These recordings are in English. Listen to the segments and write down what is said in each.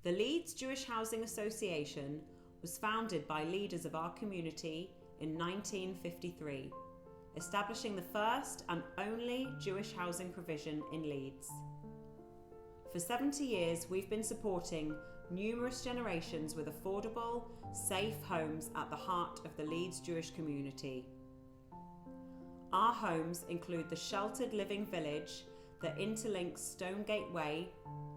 The Leeds Jewish Housing Association was founded by leaders of our community in 1953, establishing the first and only Jewish housing provision in Leeds. For 70 years, we've been supporting numerous generations with affordable, safe homes at the heart of the Leeds Jewish community. Our homes include the Sheltered Living Village that interlinks Stonegate Way,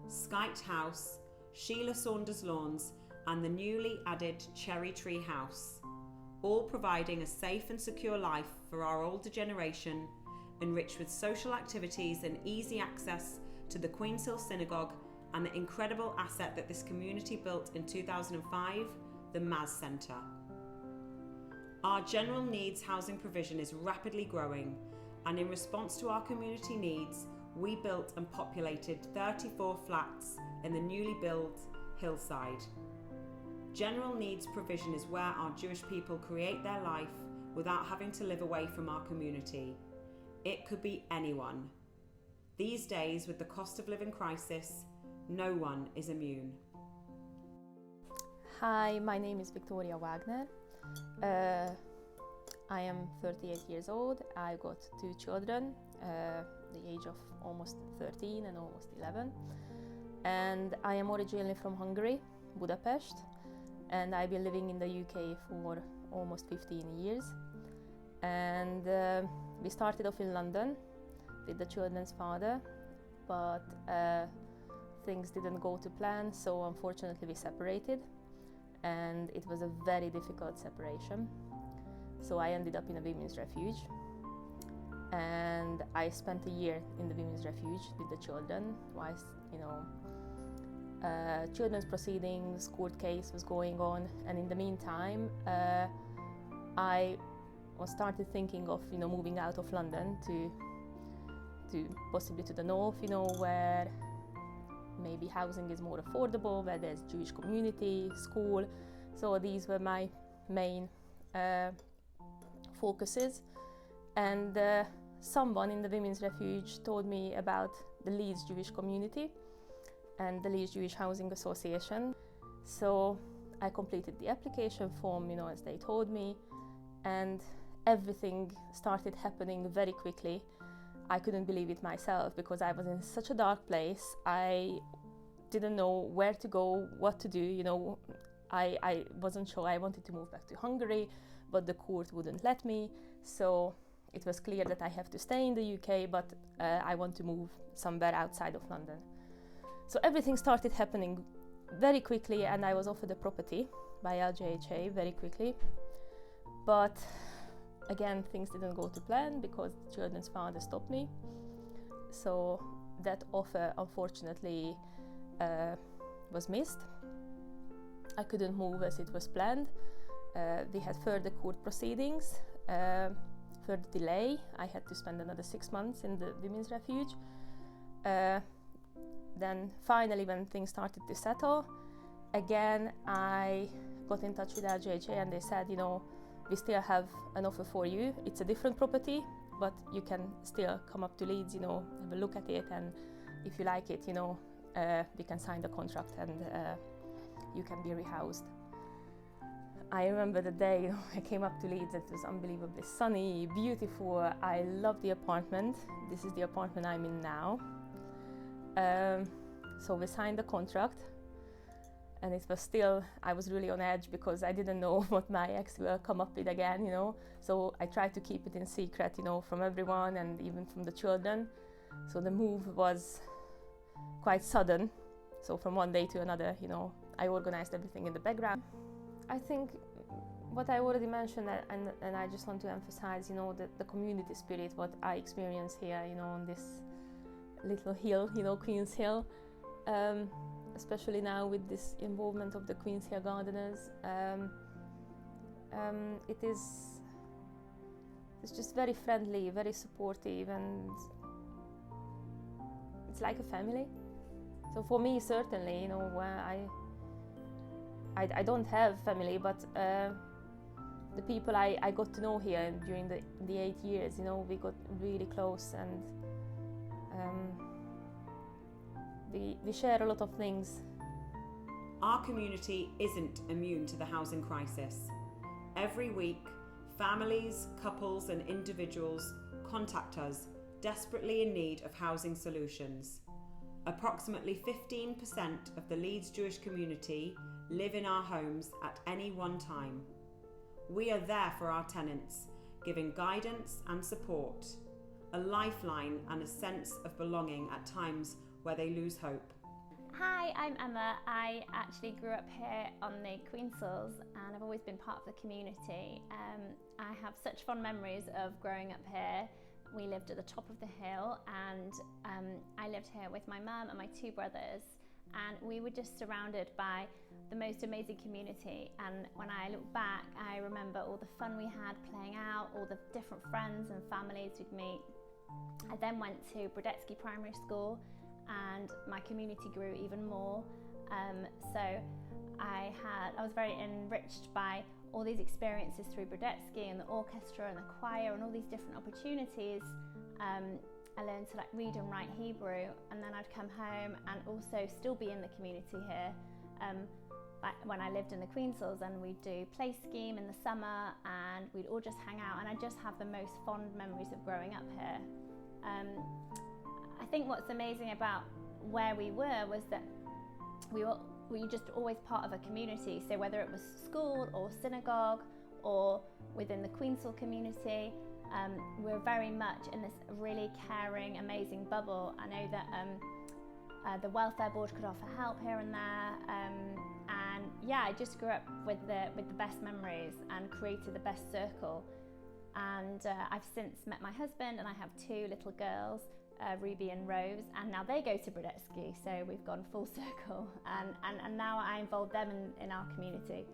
Skite House, Sheila Saunders Lawns and the newly added Cherry Tree House, all providing a safe and secure life for our older generation, enriched with social activities and easy access to the Queenshill Synagogue and the incredible asset that this community built in 2005, the Maz Centre. Our general needs housing provision is rapidly growing, and in response to our community needs, we built and populated 34 flats in the newly built Hillside. General needs provision is where our Jewish people create their life without having to live away from our community. It could be anyone. These days, with the cost of living crisis, no one is immune. Hi, my name is Victoria Wagner. I am 38 years old. I've got two children, the age of almost 13 and almost 11. And I am originally from Hungary, Budapest, and I've been living in the UK for almost 15 years. And we started off in London with the children's father, but things didn't go to plan, so unfortunately we separated, and it was a very difficult separation. So I ended up in a women's refuge, and I spent a year in the women's refuge with the children whilst, children's proceedings, court case was going on, and in the meantime I started thinking of moving out of London to possibly to the north, where maybe housing is more affordable, where there's Jewish community, school. So these were my main focuses. And someone in the Women's Refuge told me about the Leeds Jewish community and the Leeds Jewish Housing Association. So I completed the application form, as they told me, and everything started happening very quickly. I couldn't believe it myself because I was in such a dark place. I didn't know where to go, what to do. I wasn't sure. I wanted to move back to Hungary, but the court wouldn't let me. So it was clear that I have to stay in the UK, but I want to move somewhere outside of London. So everything started happening very quickly, and I was offered a property by LJHA very quickly. But again, things didn't go to plan because the children's father stopped me. So that offer, unfortunately, was missed. I couldn't move as it was planned. We had further court proceedings, further delay. I had to spend another 6 months in the women's refuge. Then finally, when things started to settle, again, I got in touch with LJHA and they said, we still have an offer for you. It's a different property, but you can still come up to Leeds, have a look at it, and if you like it, we can sign the contract and you can be rehoused. I remember the day I came up to Leeds. It was unbelievably sunny, beautiful. I love the apartment. This is the apartment I'm in now. So we signed the contract. And it was still, I was really on edge because I didn't know what my ex will come up with again, So I tried to keep it in secret, from everyone and even from the children. So the move was quite sudden. So from one day to another, I organized everything in the background. I think what I already mentioned, and I just want to emphasize, the community spirit, what I experience here, on this little hill, Queenshill. Especially now with this involvement of the Queenshill Gardeners, it's just very friendly, very supportive, and it's like a family. So for me, certainly, I don't have family, but the people I got to know here during the 8 years, we got really close, and we share a lot of things Our community isn't immune to the housing crisis. Every week, families, couples and individuals contact us desperately in need of housing solutions. Approximately 15% of the Leeds Jewish community live in our homes at any one time. We are there for our tenants, giving guidance and support, a lifeline and a sense of belonging at times where they lose hope. Hi, I'm Emma. I actually grew up here on the Queenshills and I've always been part of the community. I have such fond memories of growing up here. We lived at the top of the hill and I lived here with my mum and my two brothers, and we were just surrounded by the most amazing community. And when I look back, I remember all the fun we had playing out, all the different friends and families we'd meet. I then went to Brodetsky Primary School and my community grew even more. So I was very enriched by all these experiences through Brodetsky and the orchestra and the choir and all these different opportunities. I learned to read and write Hebrew, and then I'd come home and also still be in the community here. When I lived in the Queenshills, and we'd do play scheme in the summer and we'd all just hang out, and I just have the most fond memories of growing up here. I think what's amazing about where we were was that we were just always part of a community. So whether it was school or synagogue or within the Queenshill community, we're very much in this really caring, amazing bubble. I know that the welfare board could offer help here and there, and yeah, I just grew up with the best memories and created the best circle. And I've since met my husband, and I have two little girls, Ruby and Rose, and now they go to Brodetsky, so we've gone full circle, and now I involve them in our community.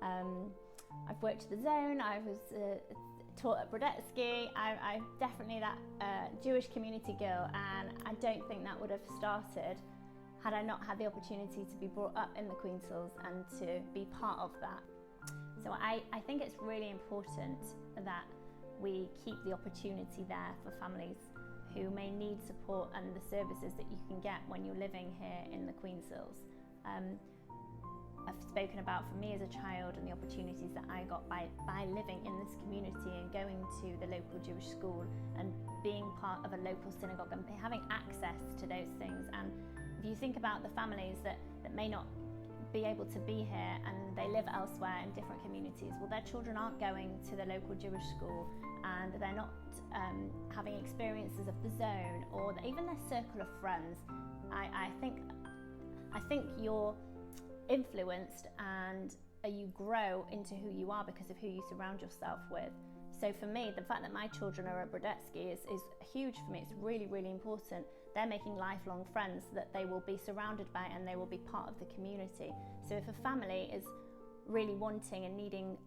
I've worked at the Zone, I was taught at Brodetsky. I'm definitely that Jewish community girl, and I don't think that would have started had I not had the opportunity to be brought up in the Queenshills and to be part of that. So I think it's really important that we keep the opportunity there for families who may need support and the services that you can get when you're living here in the Queenshills. I've spoken about for me as a child and the opportunities that I got by living in this community and going to the local Jewish school and being part of a local synagogue and having access to those things. And if you think about the families that may not be able to be here and they live elsewhere in different communities, well, their children aren't going to the local Jewish school and they're not having experiences of the Zone or even their circle of friends. I think you're influenced and you grow into who you are because of who you surround yourself with. So for me, the fact that my children are at Brodetsky is huge for me. It's really, really important. They're making lifelong friends that they will be surrounded by and they will be part of the community. So if a family is really wanting and needing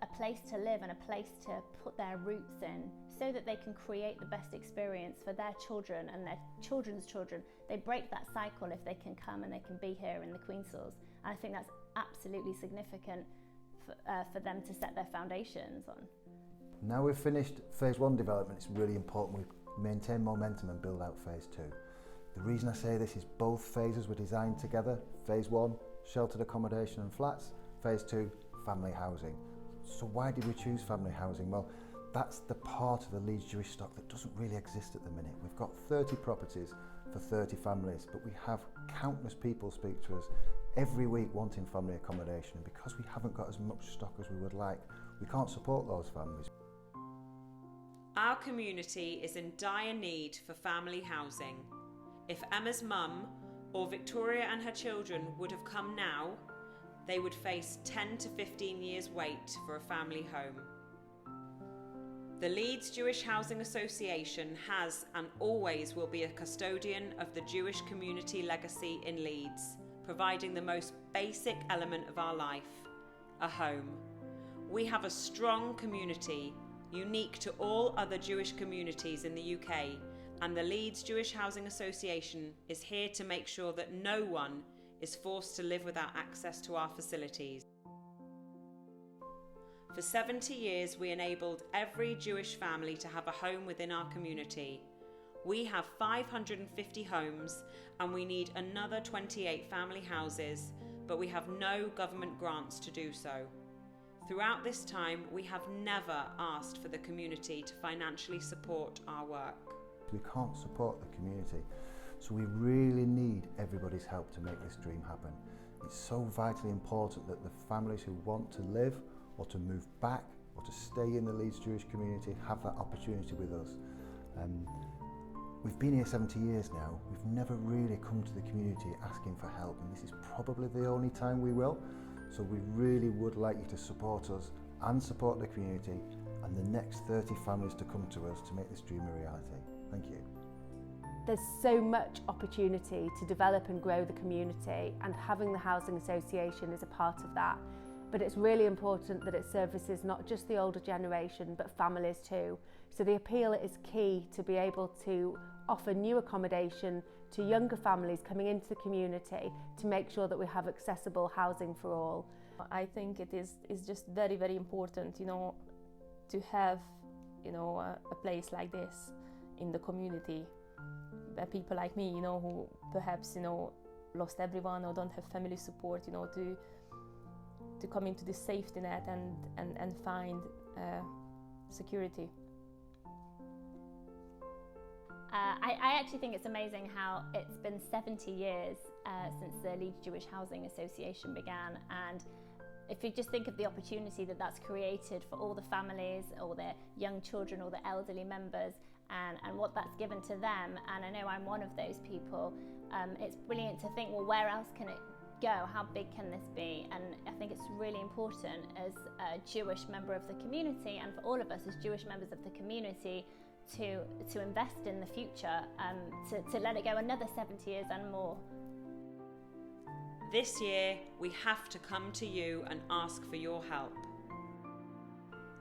a place to live and a place to put their roots in so that they can create the best experience for their children and their children's children, they break that cycle if they can come and they can be here in the Queenshills. And I think that's absolutely significant for them to set their foundations on. Now we've finished phase 1 development, it's really important we maintain momentum and build out phase 2. The reason I say this is both phases were designed together. Phase 1, sheltered accommodation and flats. Phase 2, family housing. So why did we choose family housing? Well, that's the part of the Leeds Jewish stock that doesn't really exist at the minute. We've got 30 properties for 30 families, but we have countless people speak to us every week wanting family accommodation, and because we haven't got as much stock as we would like, we can't support those families. Our community is in dire need for family housing. If Emma's mum or Victoria and her children would have come now, they would face 10 to 15 years wait for a family home. The Leeds Jewish Housing Association has and always will be a custodian of the Jewish community legacy in Leeds, providing the most basic element of our life, a home. We have a strong community, unique to all other Jewish communities in the UK, and the Leeds Jewish Housing Association is here to make sure that no one is forced to live without access to our facilities. For 70 years, we enabled every Jewish family to have a home within our community. We have 550 homes and we need another 28 family houses, but we have no government grants to do so. Throughout this time, we have never asked for the community to financially support our work. We can't support the community, so we really need everybody's help to make this dream happen. It's so vitally important that the families who want to live or to move back or to stay in the Leeds Jewish community have that opportunity with us. We've been here 70 years now. We've never really come to the community asking for help, and this is probably the only time we will. So we really would like you to support us and support the community and the next 30 families to come to us to make this dream a reality. Thank you. There's so much opportunity to develop and grow the community, and having the Housing Association is a part of that. But it's really important that it services not just the older generation but families too. So the appeal is key to be able to offer new accommodation to younger families coming into the community to make sure that we have accessible housing for all. I think it is just very, very important, to have, a place like this in the community, where people like me, who perhaps, lost everyone or don't have family support, to come into this safety net and find security. I actually think it's amazing how it's been 70 years since the Leeds Jewish Housing Association began, and if you just think of the opportunity that that's created for all the families, all their young children, all the elderly members, and what that's given to them, and I know I'm one of those people, it's brilliant to think, well, where else can it go? How big can this be? And I think it's really important as a Jewish member of the community, and for all of us as Jewish members of the community, to invest in the future, to let it go another 70 years and more. This year, we have to come to you and ask for your help.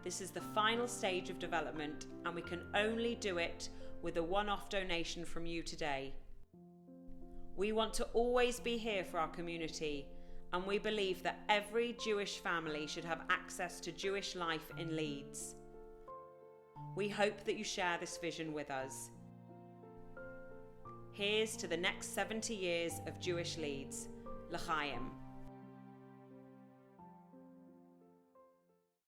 This is the final stage of development, and we can only do it with a one-off donation from you today. We want to always be here for our community, and we believe that every Jewish family should have access to Jewish life in Leeds. We hope that you share this vision with us. Here's to the next 70 years of Jewish Leeds. L'chaim.